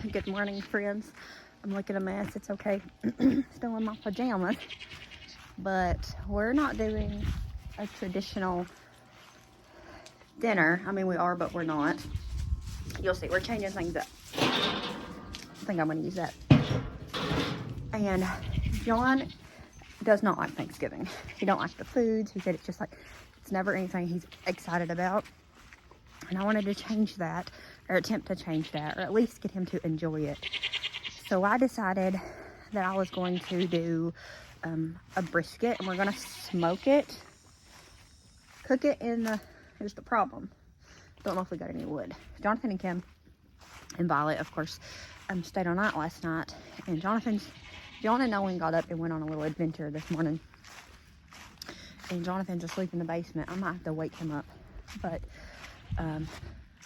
Good morning, friends. I'm looking a mess. It's okay. Still in my pajamas. But we're not doing a traditional dinner. I mean, we are, but we're not. You'll see. We're changing things up. I think I'm going to use that. And John does not like Thanksgiving. He don't like the foods. He said it's just like, it's never anything he's excited about. And I wanted to change that, or attempt to change that, or at least get him to enjoy it. So I decided that I was going to do a brisket, and we're going to smoke it, cook it in the, here's the problem. Don't know if we got any wood. Jonathan and Kim and Violet, of course, stayed all night last night, and John and Owen got up and went on a little adventure this morning. And Jonathan's asleep in the basement. I might have to wake him up. But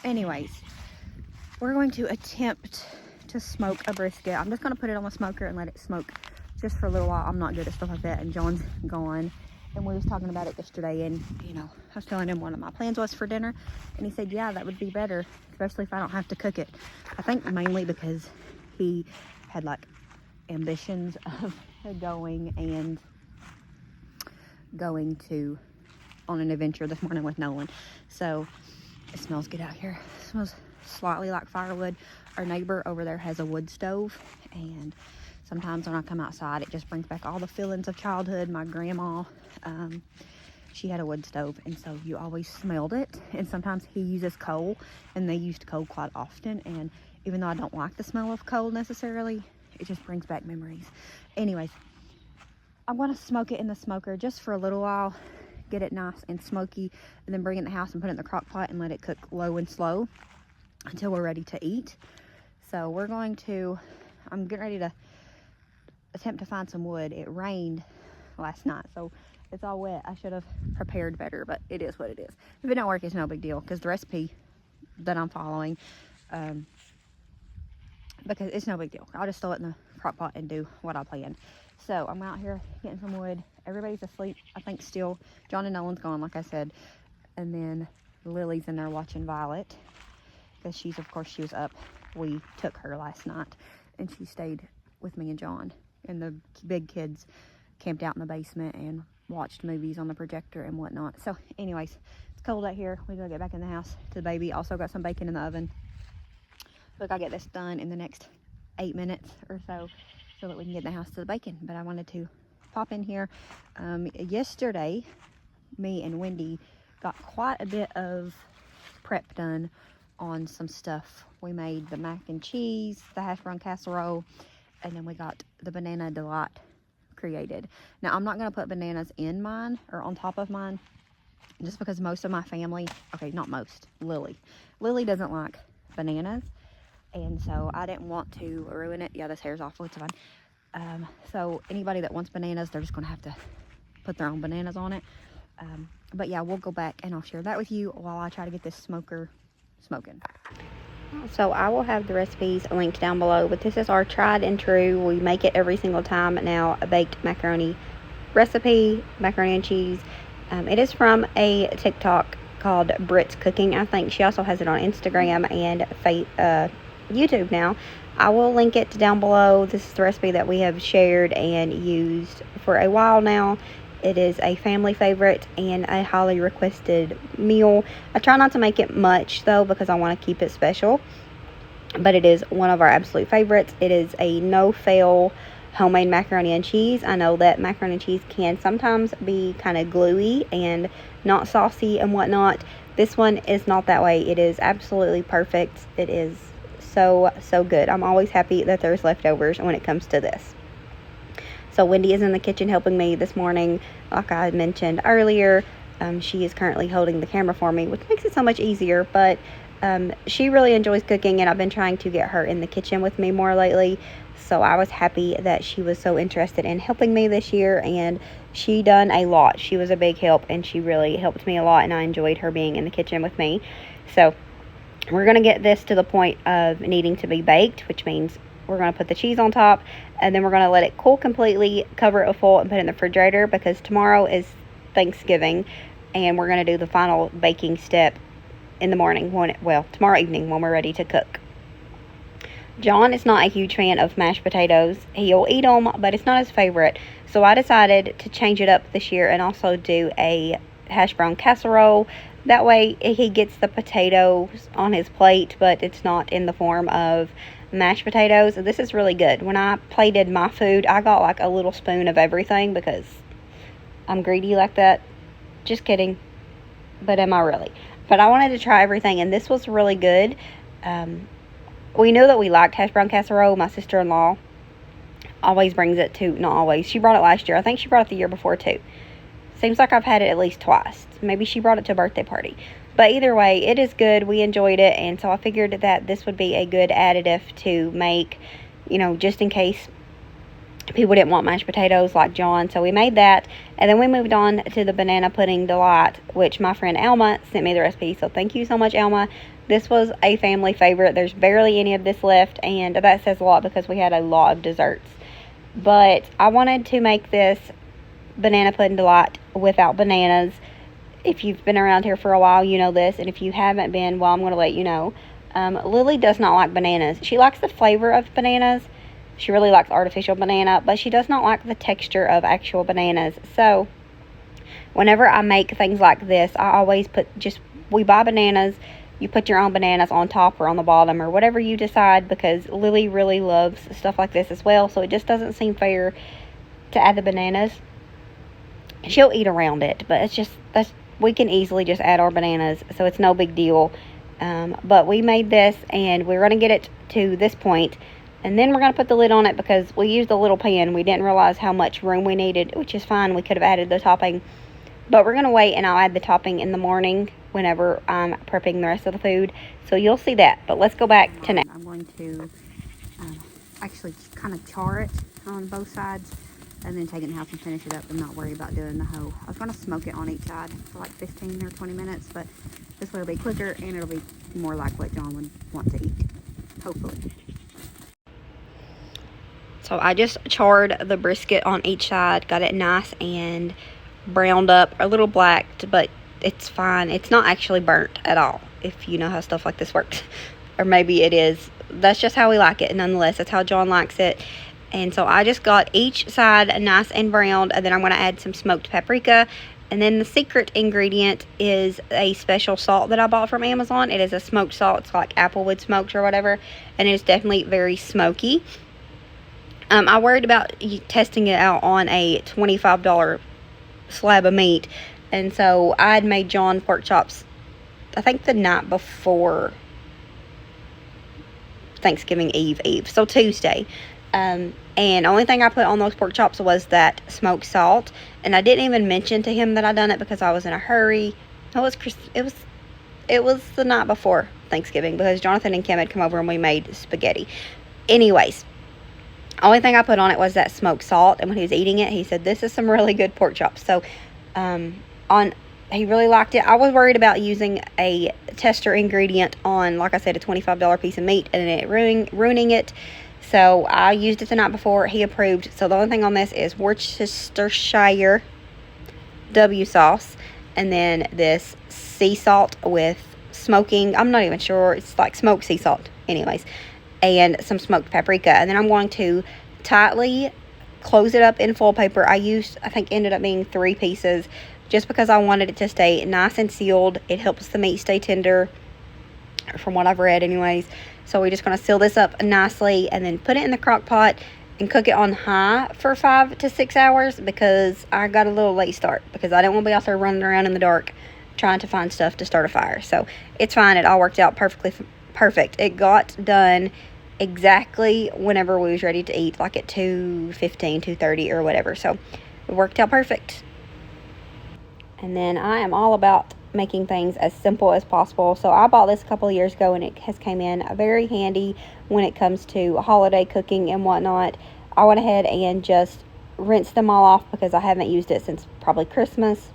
anyways, we're going to attempt to smoke a brisket. I'm just going to put it on the smoker and let it smoke just for a little while. I'm not good at stuff like that, and John's gone. And we was talking about it yesterday, and you know, I was telling him one of my plans was for dinner, and he said, yeah, that would be better, especially if I don't have to cook it. I think mainly because he had like ambitions of going to on an adventure this morning with Nolan. So it smells good out here. It smells slightly like firewood. Our neighbor over there has a wood stove, and sometimes when I come outside, it just brings back all the feelings of childhood. My grandma, she had a wood stove, and so you always smelled it. And sometimes he uses coal, and they used coal quite often. And even though I don't like the smell of coal necessarily, it just brings back memories. Anyways, I'm going to smoke it in the smoker just for a little while, get it nice and smoky, and then bring it in the house and put it in the crock pot and let it cook low and slow until we're ready to eat. So we're going to, I'm getting ready to attempt to find some wood. It rained last night, so it's all wet. I should have prepared better, but it is what it is. If it don't work, it's no big deal, because the recipe that I'm following, because it's no big deal. I'll just throw it in the crock pot and do what I planned. So I'm out here getting some wood. Everybody's asleep, I think, still. John and Nolan's gone, like I said. And then Lily's in there watching Violet, because she's, of course, she was up. We took her last night, and she stayed with me and John. And the big kids camped out in the basement and watched movies on the projector and whatnot. So anyways, it's cold out here. We gotta get back in the house to the baby. Also got some bacon in the oven. Look, I'll get this done in the next 8 minutes or so that we can get in the house to the bacon. But I wanted to pop in here. Yesterday, me and Wendy got quite a bit of prep done on some stuff. We made the mac and cheese, the hash brown casserole, and then we got the banana delight created. Now, I'm not going to put bananas in mine or on top of mine, just because most of my family, okay, not most, Lily doesn't like bananas, and so I didn't want to ruin it. Yeah, this hair's awful, it's fine. So anybody that wants bananas, they're just going to have to put their own bananas on it. But yeah, we'll go back and I'll share that with you while I try to get this smoker smoking. So I will have the recipes linked down below, but this is our tried and true, we make it every single time now, a baked macaroni recipe, macaroni and cheese. It is from a TikTok called Brit's Cooking, I think. She also has it on Instagram and YouTube now. I will link it down below. This is the recipe that we have shared and used for a while now. It is a family favorite and a highly requested meal. I try not to make it much though, because I want to keep it special, but it is one of our absolute favorites. It is a no-fail homemade macaroni and cheese. I know that macaroni and cheese can sometimes be kind of gluey and not saucy and whatnot. This one is not that way. It is absolutely perfect. It is so good. I'm always happy that there's leftovers when it comes to this. So Wendy is in the kitchen helping me this morning. Like I mentioned earlier, she is currently holding the camera for me, which makes it so much easier, but she really enjoys cooking, and I've been trying to get her in the kitchen with me more lately. So I was happy that she was so interested in helping me this year, and she done a lot. She was a big help, and she really helped me a lot, and I enjoyed her being in the kitchen with me. So we're going to get this to the point of needing to be baked, which means we're going to put the cheese on top, and then we're going to let it cool completely, cover it with foil, and put it in the refrigerator, because tomorrow is Thanksgiving, and we're going to do the final baking step in the morning, tomorrow evening when we're ready to cook. John is not a huge fan of mashed potatoes. He'll eat them, but it's not his favorite. So I decided to change it up this year and also do a hash brown casserole. That way he gets the potatoes on his plate, but it's not in the form of mashed potatoes. This is really good. When I plated my food, I got like a little spoon of everything because I'm greedy like that. Just kidding. But am I really? But I wanted to try everything, and this was really good. We knew that we liked hash brown casserole. My sister-in-law always brings it to, not always, she brought it last year. I think she brought it the year before too. Seems like I've had it at least twice. Maybe she brought it to a birthday party. But either way, it is good. We enjoyed it, and so I figured that this would be a good additive to make, you know, just in case people didn't want mashed potatoes like John. So we made that, and then we moved on to the banana pudding delight, which my friend ℂ𝕝𝕒𝕒𝕒 sent me the recipe. So thank you so much, ℂ𝕒𝕒𝕒. This was a family favorite. There's barely any of this left, and that says a lot because we had a lot of desserts. But I wanted to make this banana pudding delight without bananas. If you've been around here for a while, you know this, and if you haven't been, well, I'm going to let you know. Lily does not like bananas. She likes the flavor of bananas. She really likes artificial banana, but she does not like the texture of actual bananas. So whenever I make things like this, I always put we buy bananas. You put your own bananas on top or on the bottom or whatever you decide, because Lily really loves stuff like this as well. So it just doesn't seem fair to add the bananas. She'll eat around it, but we can easily just add our bananas, so it's no big deal. But we made this, and we're going to get it to this point, and then we're going to put the lid on it because we used a little pan. We didn't realize how much room we needed, which is fine. We could have added the topping, but we're going to wait, and I'll add the topping in the morning whenever I'm prepping the rest of the food. So you'll see that, but let's go back to now. I'm going to actually kind of char it on both sides, and then take it in the house and finish it up and not worry about doing the whole. I was going to smoke it on each side for like 15 or 20 minutes, but this way it'll be quicker and it'll be more like what John would want to eat, hopefully. So I just charred the brisket on each side, got it nice and browned up, a little blacked, but it's fine. It's not actually burnt at all, if you know how stuff like this works. Or maybe it is. That's just how we like it. Nonetheless, that's how John likes it. And so I just got each side nice and browned, and then I'm going to add some smoked paprika. And then the secret ingredient is a special salt that I bought from Amazon. It is a smoked salt. It's like applewood smoked or whatever, and it is definitely very smoky. I worried about testing it out on a $25 slab of meat, and so I had made John pork chops, I think the night before Thanksgiving Eve, so Tuesday. And the only thing I put on those pork chops was that smoked salt, and I didn't even mention to him that I done it because I was in a hurry. It was the night before Thanksgiving because Jonathan and Kim had come over and we made spaghetti. Anyways, only thing I put on it was that smoked salt, and when he was eating it, he said, "This is some really good pork chops." So, he really liked it. I was worried about using a tester ingredient on, like I said, a $25 piece of meat and it ruining it. So I used it the night before. He approved. So the only thing on this is Worcestershire W sauce, and then this sea salt with smoking. I'm not even sure. It's like smoked sea salt. Anyways, and some smoked paprika. And then I'm going to tightly close it up in foil paper. I think ended up being 3 pieces, just because I wanted it to stay nice and sealed. It helps the meat stay tender, from what I've read anyways. So we're just going to seal this up nicely and then put it in the crock pot and cook it on high for 5 to 6 hours, because I got a little late start because I didn't want to be out there running around in the dark trying to find stuff to start a fire. So it's fine. It all worked out perfect. It got done exactly whenever we was ready to eat, like at 2:15, 2:30 or whatever. So it worked out perfect. And then I am all about making things as simple as possible. So I bought this a couple of years ago, and it has came in very handy when it comes to holiday cooking and whatnot. I went ahead and just rinsed them all off because I haven't used it since probably Christmas.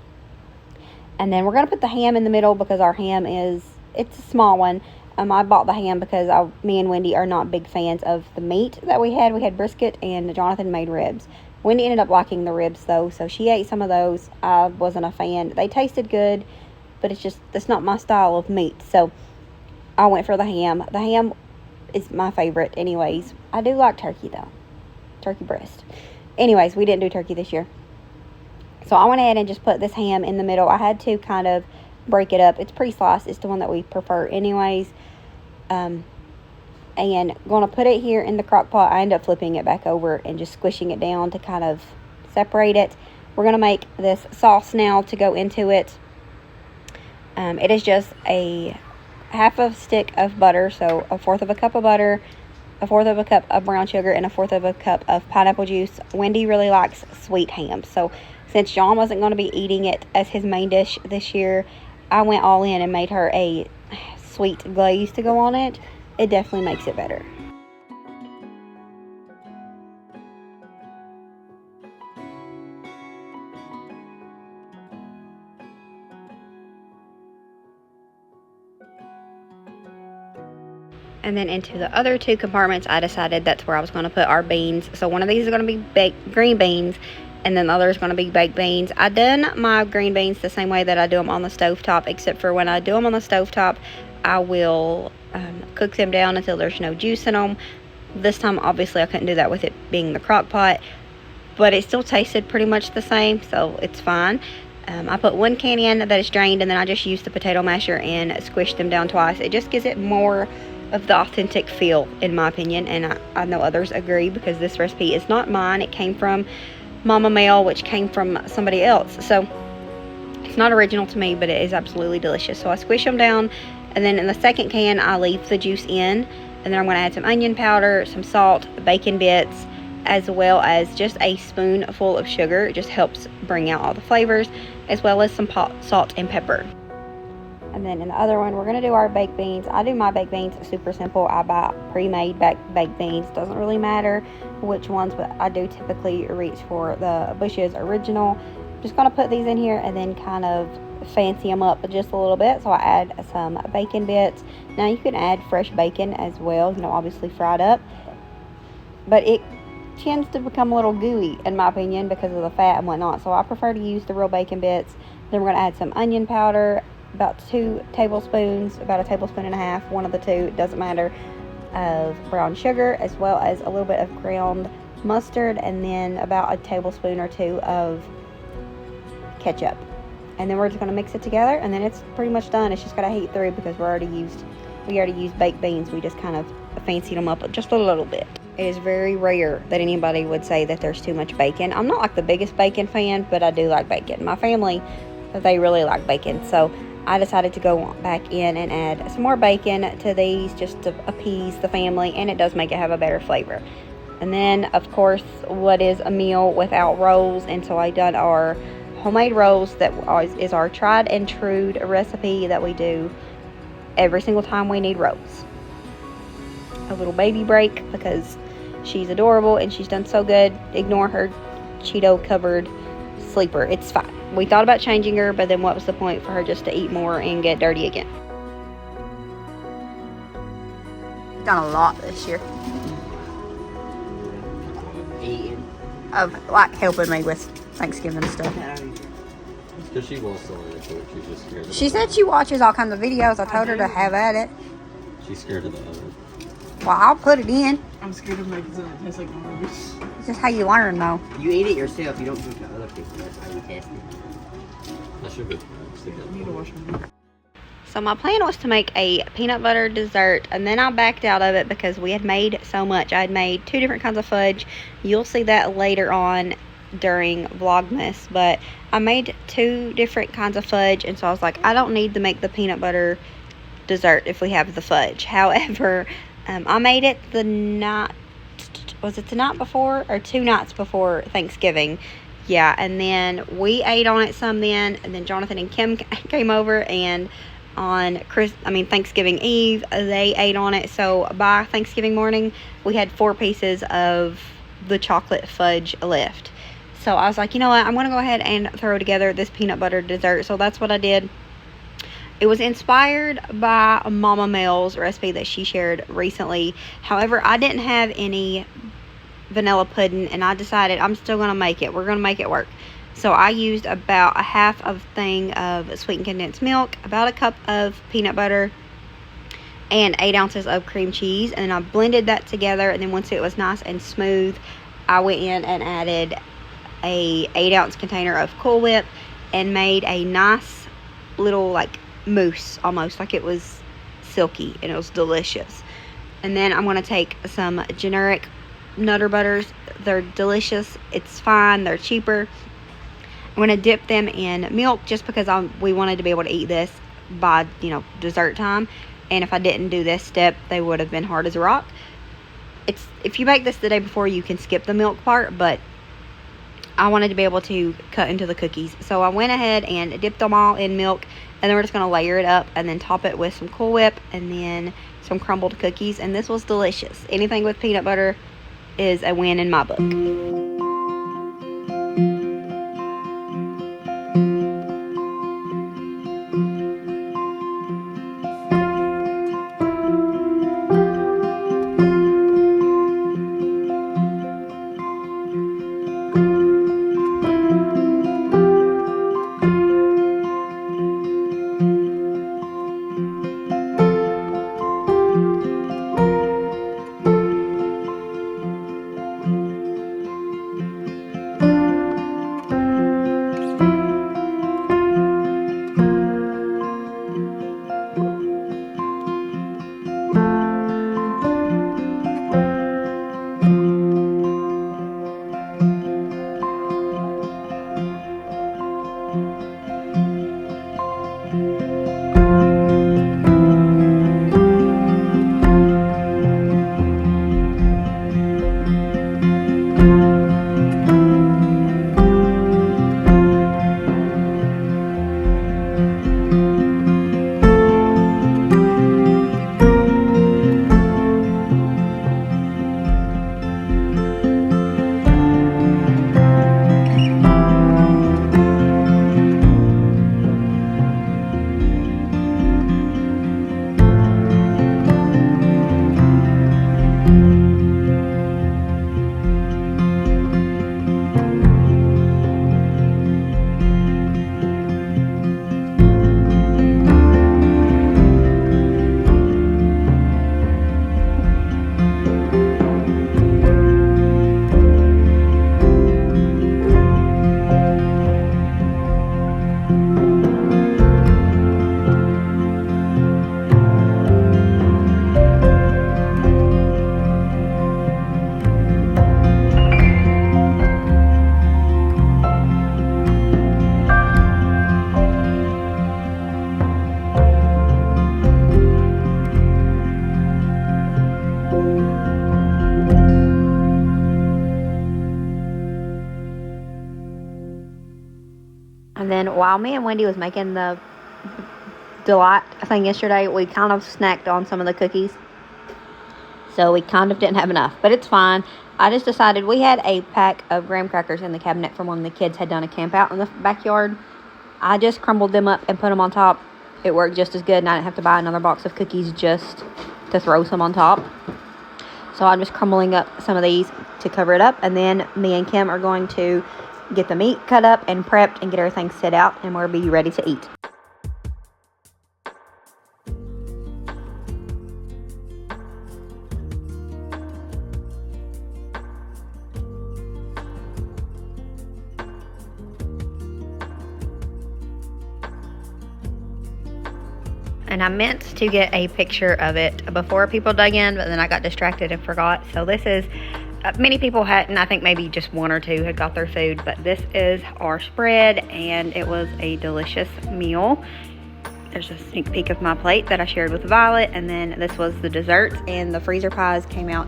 And then we're going to put the ham in the middle because our ham it's a small one. I bought the ham because me and Wendy are not big fans of the meat that we had. We had brisket and Jonathan made ribs. Wendy ended up liking the ribs though, so she ate some of those. I wasn't a fan. They tasted good, but that's not my style of meat. So I went for the ham. The ham is my favorite anyways. I do like turkey though. Turkey breast. Anyways, we didn't do turkey this year. So I went ahead and just put this ham in the middle. I had to kind of break it up. It's pre-sliced. It's the one that we prefer anyways. And going to put it here in the crock pot. I end up flipping it back over and just squishing it down to kind of separate it. We're going to make this sauce now to go into it. It is just a half a stick of butter, so 1/4 of a cup of butter, 1/4 of a cup of brown sugar, and 1/4 of a cup of pineapple juice. Wendy really likes sweet ham, so since John wasn't going to be eating it as his main dish this year, I went all in and made her a sweet glaze to go on it. It definitely makes it better. And then into the other 2 compartments, I decided that's where I was going to put our beans. So one of these is going to be baked green beans, and then the other is going to be baked beans. I done my green beans the same way that I do them on the stovetop, except for when I do them on the stovetop, I will cook them down until there's no juice in them. This time, obviously, I couldn't do that with it being the crock pot, but it still tasted pretty much the same, so it's fine. I put 1 can in that is drained, and then I just used the potato masher and squished them down twice. It just gives it more of the authentic feel, in my opinion, and I know others agree, because this recipe is not mine. It came from ℂ𝕝𝕣𝕚, which came from somebody else, so it's not original to me, but it is absolutely delicious. So I squish them down, and then in the second can I leave the juice in, and then I'm going to add some onion powder, some salt, bacon bits, as well as just a spoonful of sugar. It just helps bring out all the flavors, as well as some salt and pepper. And then in the other one, we're going to do our baked beans. I do my baked beans super simple. I buy pre-made baked beans. Doesn't really matter which ones, but I do typically reach for the Bush's original. Just going to put these in here and then kind of fancy them up just a little bit. So I add some bacon bits. Now you can add fresh bacon as well, you know, obviously fried up. But it tends to become a little gooey, in my opinion, because of the fat and whatnot. So I prefer to use the real bacon bits. Then we're going to add some onion powder, about 2 tablespoons, about 1.5 tablespoons, one of the two, it doesn't matter, of brown sugar, as well as a little bit of ground mustard, and then about 1 tablespoon or 2 of ketchup. And then we're just going to mix it together, and then it's pretty much done. It's just got to heat through because we already used baked beans. We just kind of fancied them up just a little bit. It is very rare that anybody would say that there's too much bacon. I'm not like the biggest bacon fan, but I do like bacon. My family, they really like bacon, so I decided to go back in and add some more bacon to these just to appease the family, and it does make it have a better flavor. And then, of course, what is a meal without rolls? And so I done our homemade rolls. That is our tried and true recipe that we do every single time we need rolls. A little baby break because she's adorable and she's done so good. Ignore her Cheeto covered sleeper. It's fine. We thought about changing her, but then what was the point for her just to eat more and get dirty again? Done a lot this year. Eating. Of like helping me with Thanksgiving stuff. Because she wants to learn it, but she's just scared of the She said she watches all kinds of videos. I told her to have at it. She's scared of the oven. Well, I'll put it in. I'm scared of making something that tastes like garbage. It's just how you learn, though. You eat it yourself, you don't cook to other people. That's how you test it. I should be. I need to wash my hands. So my plan was to make a peanut butter dessert, and then I backed out of it because we had made so much. I had made 2 different kinds of fudge. You'll see that later on during Vlogmas, but I made 2 different kinds of fudge, and so I was like, I don't need to make the peanut butter dessert if we have the fudge. However, I made it the night, was it the night before or 2 nights before Thanksgiving? Yeah, and then we ate on it some then, and then Jonathan and Kim came over, and on Thanksgiving Eve, they ate on it. So by Thanksgiving morning, we had 4 pieces of the chocolate fudge left. So I was like, you know what, I'm going to go ahead and throw together this peanut butter dessert. So that's what I did. It was inspired by ℂ𝕝𝕣𝕚's recipe that she shared recently. However, I didn't have any vanilla pudding, and I decided I'm still going to make it. We're going to make it work. So I used about 1/2 of thing of sweetened condensed milk, about 1 cup of peanut butter, and 8 ounces of cream cheese, and then I blended that together. And then once it was nice and smooth, I went in and added a 8-ounce container of Cool Whip and made a nice little like mousse, almost like it was silky, and it was delicious. And then I'm going to take some generic Nutter Butters. They're delicious. It's fine. They're cheaper. I'm going to dip them in milk just because we wanted to be able to eat this by, dessert time. And if I didn't do this step, they would have been hard as a rock. If you make this the day before, you can skip the milk part, but I wanted to be able to cut into the cookies. So I went ahead and dipped them all in milk, and then we're just going to layer it up and then top it with some Cool Whip and then some crumbled cookies. And this was delicious. Anything with peanut butter is a win in my book. And then while me and Wendy was making the delight thing yesterday, we kind of snacked on some of the cookies. So we kind of didn't have enough, but it's fine. I just decided, we had a pack of graham crackers in the cabinet from when the kids had done a camp out in the backyard. I just crumbled them up and put them on top. It worked just as good, and I didn't have to buy another box of cookies just to throw some on top. So I'm just crumbling up some of these to cover it up, and then me and Kim are going to get the meat cut up and prepped and get everything set out, and we'll be ready to eat. And I meant to get a picture of it before people dug in, but then I got distracted and forgot. So this is, many people hadn't, I think maybe just one or two had got their food, but this is our spread, and it was a delicious meal. There's a sneak peek of my plate that I shared with Violet, and then this was the desserts, and the freezer pies came out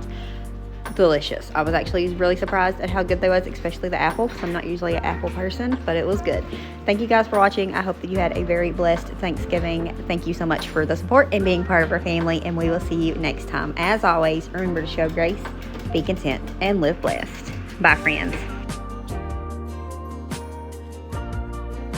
delicious. I was actually really surprised at how good they was, especially the apple, because I'm not usually an apple person, but it was good. Thank you guys for watching. I hope that you had a very blessed Thanksgiving. Thank you so much for the support and being part of our family, and we will see you next time. As always, remember to show grace, be content, and live blessed. Bye, friends.